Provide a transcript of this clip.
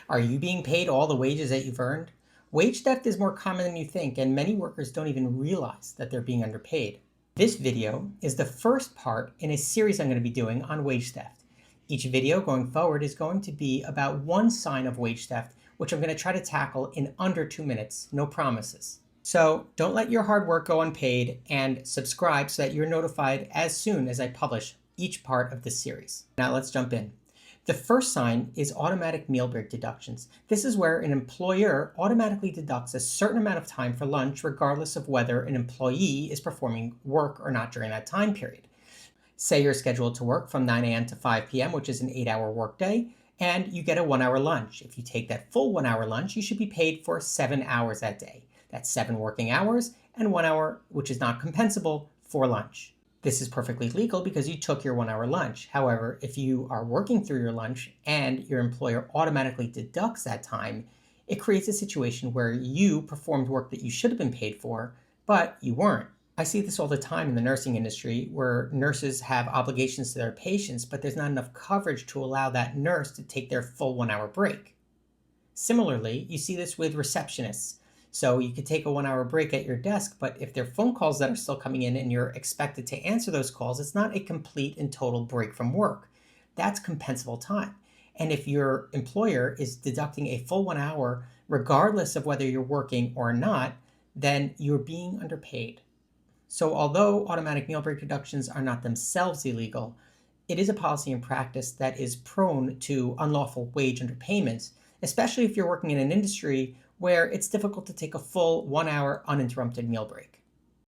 Are you being paid all the wages that you've earned? Wage theft is more common than you think, and many workers don't even realize that they're being underpaid. This video is the first part in a series I'm going to be doing on wage theft. Each video going forward is going to be about one sign of wage theft, which I'm going to try to tackle in under 2 minutes, no promises. So don't let your hard work go unpaid, and subscribe so that you're notified as soon as I publish each part of this series. Now let's jump in. The first sign is automatic meal break deductions. This is where an employer automatically deducts a certain amount of time for lunch regardless of whether an employee is performing work or not during that time period. Say you're scheduled to work from 9 a.m. to 5 p.m., which is an 8-hour workday, and you get a 1-hour lunch. If you take that full 1-hour lunch, you should be paid for 7 hours that day. That's 7 working hours and 1 hour, which is not compensable, for lunch. This is perfectly legal because you took your 1-hour lunch. However, if you are working through your lunch and your employer automatically deducts that time, it creates a situation where you performed work that you should have been paid for, but you weren't. I see this all the time in the nursing industry where nurses have obligations to their patients, but there's not enough coverage to allow that nurse to take their full 1-hour break. Similarly, you see this with receptionists. So you could take a 1-hour break at your desk, but if there are phone calls that are still coming in and you're expected to answer those calls, it's not a complete and total break from work. That's compensable time. And if your employer is deducting a full 1 hour, regardless of whether you're working or not, then you're being underpaid. So although automatic meal break deductions are not themselves illegal, it is a policy and practice that is prone to unlawful wage underpayments, especially if you're working in an industry where it's difficult to take a full 1-hour uninterrupted meal break.